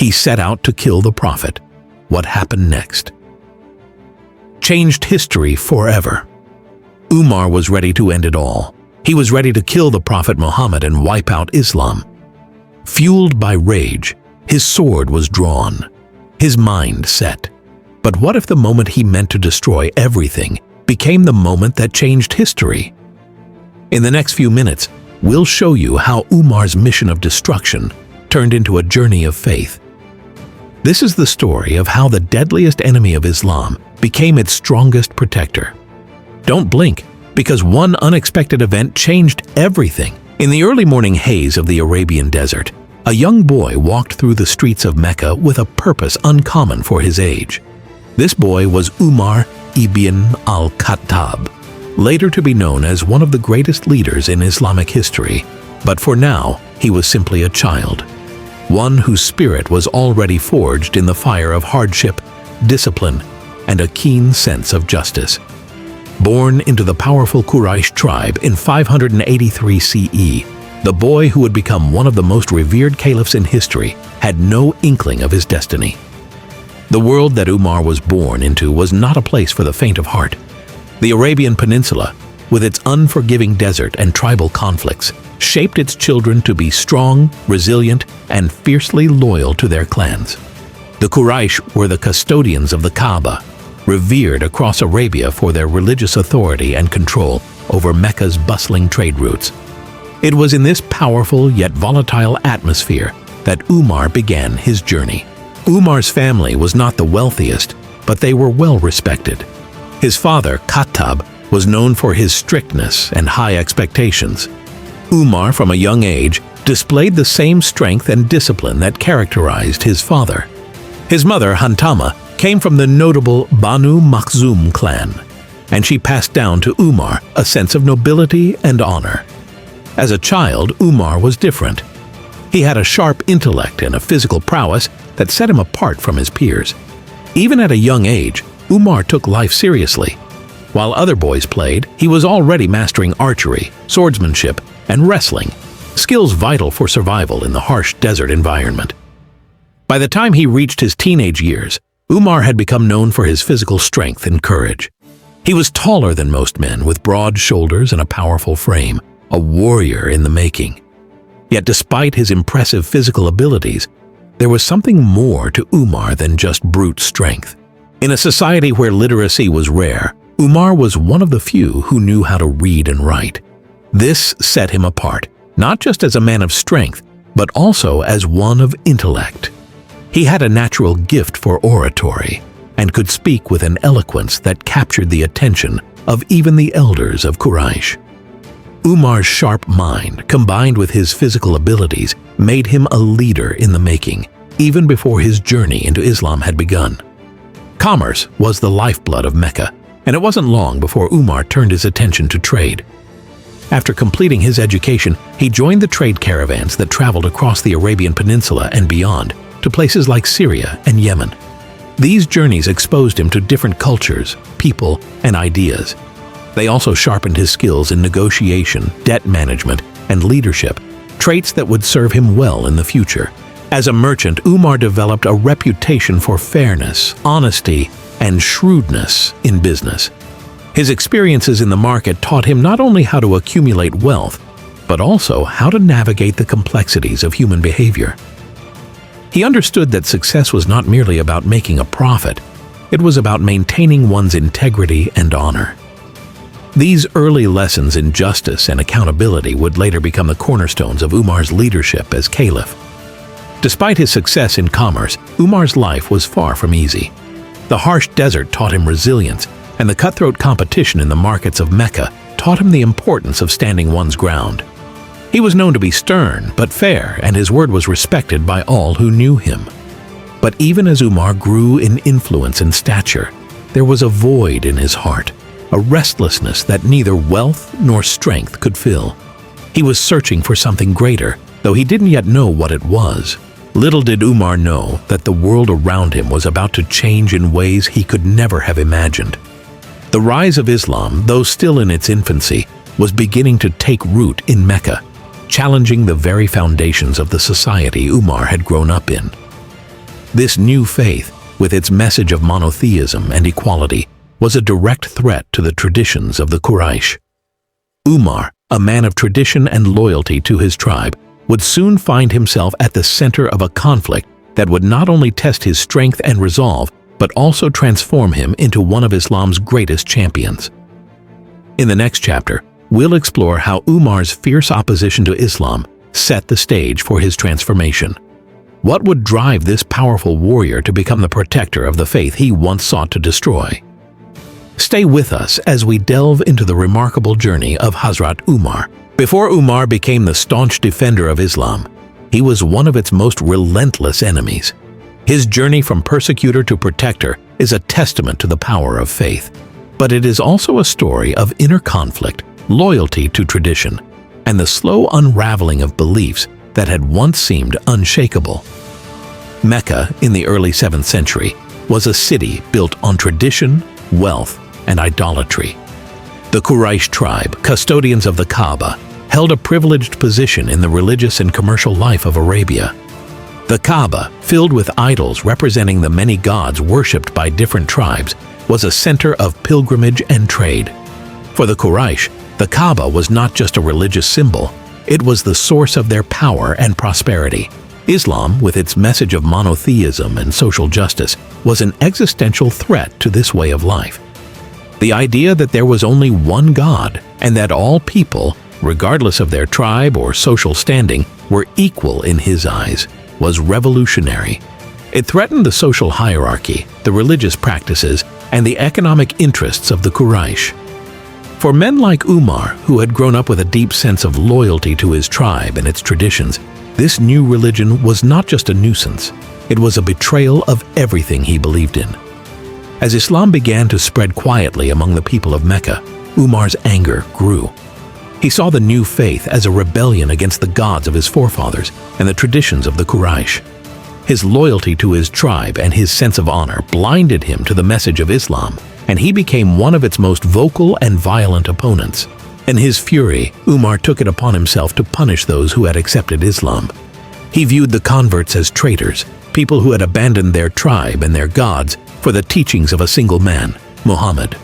He set out to kill the Prophet. What happened next changed history forever. Umar was ready to end it all. He was ready to kill the Prophet Muhammad and wipe out Islam. Fueled by rage, his sword was drawn, his mind set. But what if the moment he meant to destroy everything became the moment that changed history? In the next few minutes, we'll show you how Umar's mission of destruction turned into a journey of faith. This is the story of how the deadliest enemy of Islam became its strongest protector. Don't blink, because one unexpected event changed everything. In the early morning haze of the Arabian desert, a young boy walked through the streets of Mecca with a purpose uncommon for his age. This boy was Umar ibn al-Khattab, later to be known as one of the greatest leaders in Islamic history. But for now, he was simply a child, one whose spirit was already forged in the fire of hardship, discipline, and a keen sense of justice. Born into the powerful Quraysh tribe in 583 CE, the boy who would become one of the most revered caliphs in history had no inkling of his destiny. The world that Umar was born into was not a place for the faint of heart. The Arabian Peninsula, with its unforgiving desert and tribal conflicts, shaped its children to be strong, resilient, and fiercely loyal to their clans. The Quraysh were the custodians of the Kaaba, revered across Arabia for their religious authority and control over Mecca's bustling trade routes. It was in this powerful yet volatile atmosphere that Umar began his journey. Umar's family was not the wealthiest, but they were well respected. His father, Khattab, was known for his strictness and high expectations. Umar, from a young age, displayed the same strength and discipline that characterized his father. His mother, Hantama, came from the notable Banu Makhzum clan, and she passed down to Umar a sense of nobility and honor. As a child, Umar was different. He had a sharp intellect and a physical prowess that set him apart from his peers. Even at a young age, Umar took life seriously. While other boys played, he was already mastering archery, swordsmanship, and wrestling, skills vital for survival in the harsh desert environment. By the time he reached his teenage years, Umar had become known for his physical strength and courage. He was taller than most men, with broad shoulders and a powerful frame, a warrior in the making. Yet despite his impressive physical abilities, there was something more to Umar than just brute strength. In a society where literacy was rare, Umar was one of the few who knew how to read and write. This set him apart, not just as a man of strength, but also as one of intellect. He had a natural gift for oratory and could speak with an eloquence that captured the attention of even the elders of Quraysh. Umar's sharp mind, combined with his physical abilities, made him a leader in the making, even before his journey into Islam had begun. Commerce was the lifeblood of Mecca, and it wasn't long before Umar turned his attention to trade. After completing his education, he joined the trade caravans that traveled across the Arabian Peninsula and beyond, to places like Syria and Yemen. These journeys exposed him to different cultures, people, and ideas. They also sharpened his skills in negotiation, debt management, and leadership, traits that would serve him well in the future. As a merchant, Umar developed a reputation for fairness, honesty, and shrewdness in business. His experiences in the market taught him not only how to accumulate wealth, but also how to navigate the complexities of human behavior. He understood that success was not merely about making a profit, it was about maintaining one's integrity and honor. These early lessons in justice and accountability would later become the cornerstones of Umar's leadership as caliph. Despite his success in commerce, Umar's life was far from easy. The harsh desert taught him resilience, and the cutthroat competition in the markets of Mecca taught him the importance of standing one's ground. He was known to be stern but fair, and his word was respected by all who knew him. But even as Umar grew in influence and stature, there was a void in his heart, a restlessness that neither wealth nor strength could fill. He was searching for something greater, though he didn't yet know what it was. Little did Umar know that the world around him was about to change in ways he could never have imagined. The rise of Islam, though still in its infancy, was beginning to take root in Mecca, challenging the very foundations of the society Umar had grown up in. This new faith, with its message of monotheism and equality, was a direct threat to the traditions of the Quraysh. Umar, a man of tradition and loyalty to his tribe, would soon find himself at the center of a conflict that would not only test his strength and resolve, but also transform him into one of Islam's greatest champions. In the next chapter, we'll explore how Umar's fierce opposition to Islam set the stage for his transformation. What would drive this powerful warrior to become the protector of the faith he once sought to destroy? Stay with us as we delve into the remarkable journey of Hazrat Umar. Before Umar became the staunch defender of Islam, he was one of its most relentless enemies. His journey from persecutor to protector is a testament to the power of faith. But it is also a story of inner conflict, loyalty to tradition, and the slow unraveling of beliefs that had once seemed unshakable. Mecca, in the early 7th century, was a city built on tradition, wealth, and idolatry. The Quraysh tribe, custodians of the Kaaba, held a privileged position in the religious and commercial life of Arabia. The Kaaba, filled with idols representing the many gods worshipped by different tribes, was a center of pilgrimage and trade. For the Quraysh, the Kaaba was not just a religious symbol, it was the source of their power and prosperity. Islam, with its message of monotheism and social justice, was an existential threat to this way of life. The idea that there was only one God and that all people, regardless of their tribe or social standing, were equal in his eyes, was revolutionary. It threatened the social hierarchy, the religious practices, and the economic interests of the Quraysh. For men like Umar, who had grown up with a deep sense of loyalty to his tribe and its traditions, this new religion was not just a nuisance, it was a betrayal of everything he believed in. As Islam began to spread quietly among the people of Mecca, Umar's anger grew. He saw the new faith as a rebellion against the gods of his forefathers and the traditions of the Quraysh. His loyalty to his tribe and his sense of honor blinded him to the message of Islam, and he became one of its most vocal and violent opponents. In his fury, Umar took it upon himself to punish those who had accepted Islam. He viewed the converts as traitors, people who had abandoned their tribe and their gods for the teachings of a single man, Muhammad.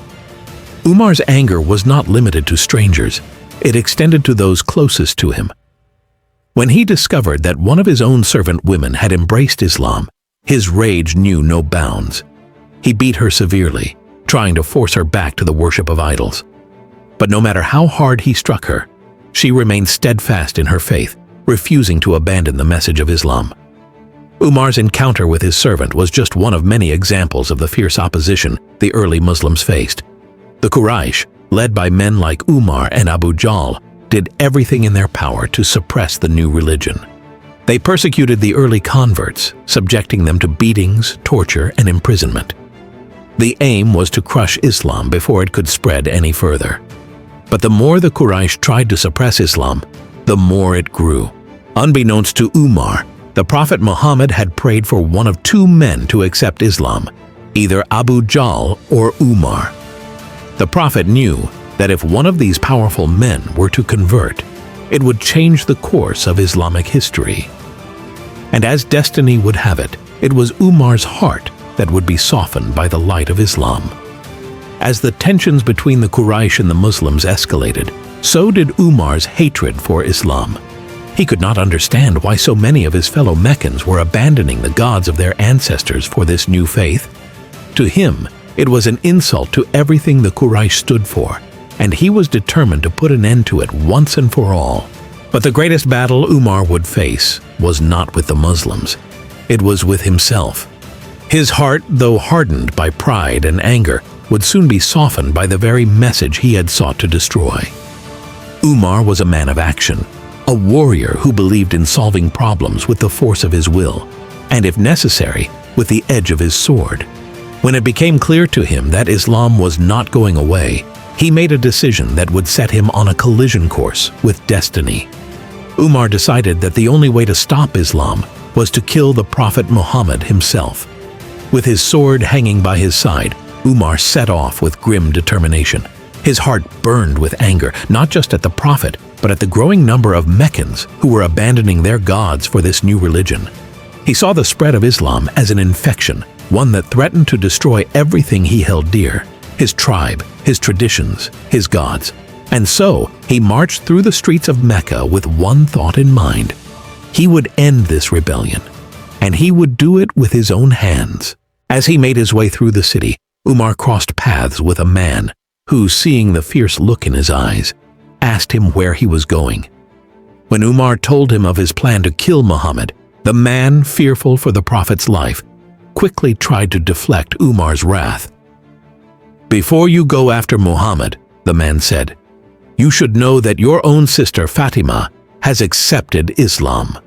Umar's anger was not limited to strangers. It extended to those closest to him. When he discovered that one of his own servant women had embraced Islam, his rage knew no bounds. He beat her severely, trying to force her back to the worship of idols. But no matter how hard he struck her, she remained steadfast in her faith, refusing to abandon the message of Islam. Umar's encounter with his servant was just one of many examples of the fierce opposition the early Muslims faced. The Quraysh, led by men like Umar and Abu Jahl, did everything in their power to suppress the new religion. They persecuted the early converts, subjecting them to beatings, torture, and imprisonment. The aim was to crush Islam before it could spread any further. But the more the Quraysh tried to suppress Islam, the more it grew. Unbeknownst to Umar, the Prophet Muhammad had prayed for one of two men to accept Islam, either Abu Jahl or Umar. The Prophet knew that if one of these powerful men were to convert, it would change the course of Islamic history. And as destiny would have it, it was Umar's heart that would be softened by the light of Islam. As the tensions between the Quraysh and the Muslims escalated, so did Umar's hatred for Islam. He could not understand why so many of his fellow Meccans were abandoning the gods of their ancestors for this new faith. To him, it was an insult to everything the Quraysh stood for, and he was determined to put an end to it once and for all. But the greatest battle Umar would face was not with the Muslims. It was with himself. His heart, though hardened by pride and anger, would soon be softened by the very message he had sought to destroy. Umar was a man of action, a warrior who believed in solving problems with the force of his will, and if necessary, with the edge of his sword. When it became clear to him that Islam was not going away, he made a decision that would set him on a collision course with destiny. Umar decided that the only way to stop Islam was to kill the Prophet Muhammad himself. With his sword hanging by his side, Umar set off with grim determination. His heart burned with anger, not just at the Prophet, but at the growing number of Meccans who were abandoning their gods for this new religion. He saw the spread of Islam as an infection, one that threatened to destroy everything he held dear: his tribe, his traditions, his gods. And so, he marched through the streets of Mecca with one thought in mind. He would end this rebellion, and he would do it with his own hands. As he made his way through the city, Umar crossed paths with a man who, seeing the fierce look in his eyes, asked him where he was going. When Umar told him of his plan to kill Muhammad, the man, fearful for the Prophet's life, quickly tried to deflect Umar's wrath. "Before you go after Muhammad," the man said, "you should know that your own sister Fatima has accepted Islam."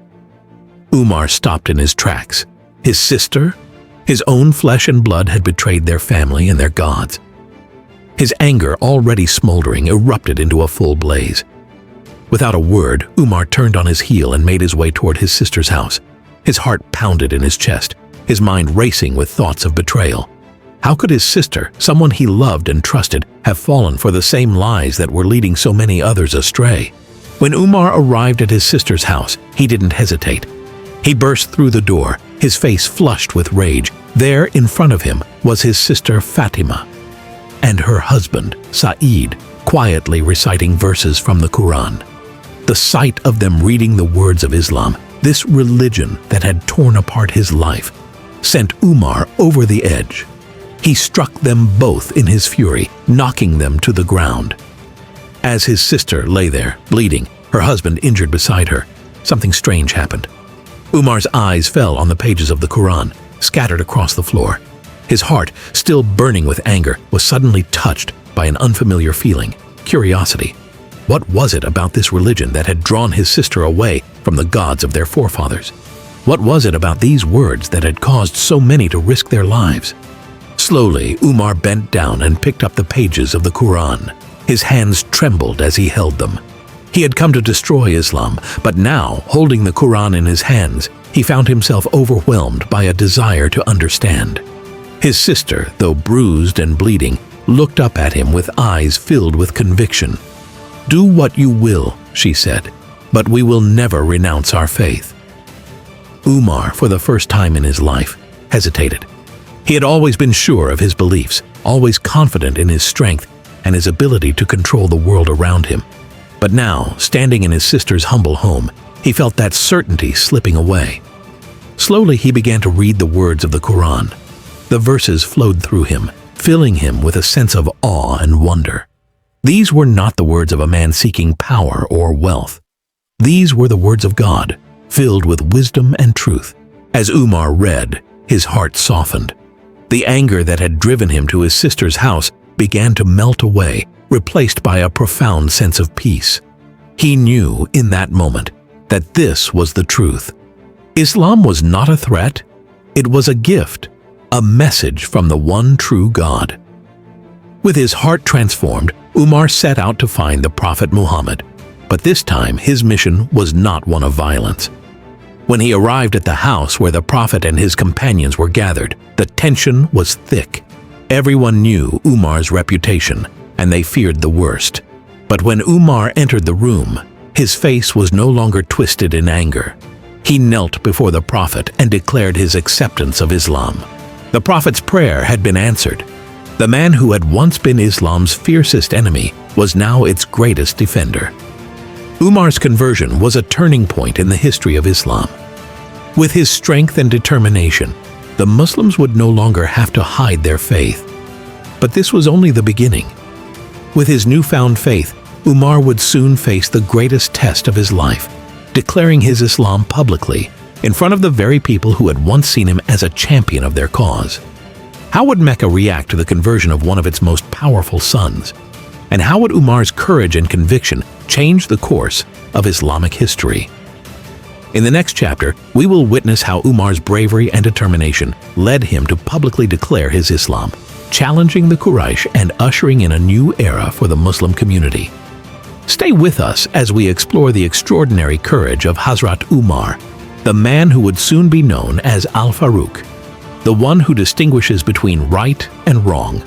Umar stopped in his tracks. His sister? His own flesh and blood had betrayed their family and their gods. His anger, already smoldering, erupted into a full blaze. Without a word, Umar turned on his heel and made his way toward his sister's house. His heart pounded in his chest, his mind racing with thoughts of betrayal. How could his sister, someone he loved and trusted, have fallen for the same lies that were leading so many others astray? When Umar arrived at his sister's house, he didn't hesitate. He burst through the door, his face flushed with rage. There, in front of him, was his sister Fatima and her husband, Sa'id, quietly reciting verses from the Quran. The sight of them reading the words of Islam, this religion that had torn apart his life, sent Umar over the edge. He struck them both in his fury, knocking them to the ground. As his sister lay there, bleeding, her husband injured beside her, something strange happened. Umar's eyes fell on the pages of the Quran, scattered across the floor. His heart, still burning with anger, was suddenly touched by an unfamiliar feeling: curiosity. What was it about this religion that had drawn his sister away from the gods of their forefathers? What was it about these words that had caused so many to risk their lives? Slowly, Umar bent down and picked up the pages of the Quran. His hands trembled as he held them. He had come to destroy Islam, but now, holding the Quran in his hands, he found himself overwhelmed by a desire to understand. His sister, though bruised and bleeding, looked up at him with eyes filled with conviction. "Do what you will," she said, "but we will never renounce our faith." Umar, for the first time in his life, hesitated. He had always been sure of his beliefs, always confident in his strength and his ability to control the world around him. But now, standing in his sister's humble home, he felt that certainty slipping away. Slowly, he began to read the words of the Quran. The verses flowed through him, filling him with a sense of awe and wonder. These were not the words of a man seeking power or wealth. These were the words of God, filled with wisdom and truth. As Umar read, his heart softened. The anger that had driven him to his sister's house began to melt away, replaced by a profound sense of peace. He knew in that moment that this was the truth. Islam was not a threat, it was a gift, a message from the one true God. With his heart transformed, Umar set out to find the Prophet Muhammad, but this time his mission was not one of violence. When he arrived at the house where the Prophet and his companions were gathered, the tension was thick. Everyone knew Umar's reputation, and they feared the worst. But when Umar entered the room, his face was no longer twisted in anger. He knelt before the Prophet and declared his acceptance of Islam. The Prophet's prayer had been answered. The man who had once been Islam's fiercest enemy was now its greatest defender. Umar's conversion was a turning point in the history of Islam. With his strength and determination, the Muslims would no longer have to hide their faith. But this was only the beginning. With his newfound faith, Umar would soon face the greatest test of his life, declaring his Islam publicly, in front of the very people who had once seen him as a champion of their cause. How would Mecca react to the conversion of one of its most powerful sons? And how would Umar's courage and conviction change the course of Islamic history? In the next chapter, we will witness how Umar's bravery and determination led him to publicly declare his Islam, challenging the Quraysh and ushering in a new era for the Muslim community. Stay with us as we explore the extraordinary courage of Hazrat Umar, the man who would soon be known as Al-Faruq, the one who distinguishes between right and wrong,